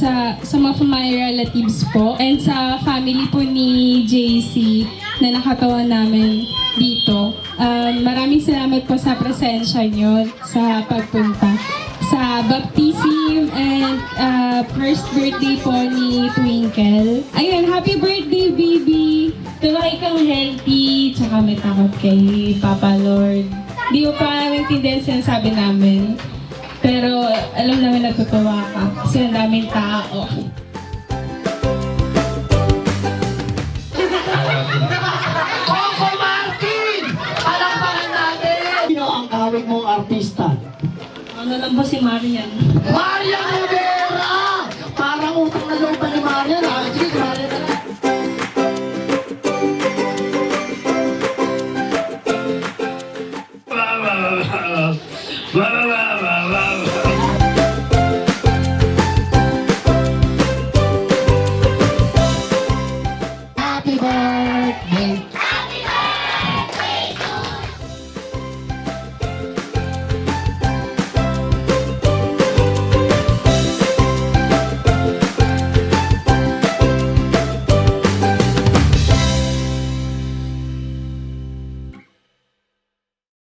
sa mga my relatives po and sa family po ni JC na nakatawa namin dito. Maraming salamat po sa presensya nyo sa pagpunta sa baptism and first birthday po ni Twinkle. Ayun, happy birthday, baby! Tuloy kang healthy, tsaka may takot kay Papa Lord. Di mo pa naintindihan sinasabi namin. Pero alam namin natutuwa ka kasi ang daming tao. Coco Martin! Palakpakan natin! Sino ang kawig mong artista? Ano lang po si Marian? Marian Rivera! Parang utang na loob pa ni Marian. Sige, Marian na lang. Happy birthday!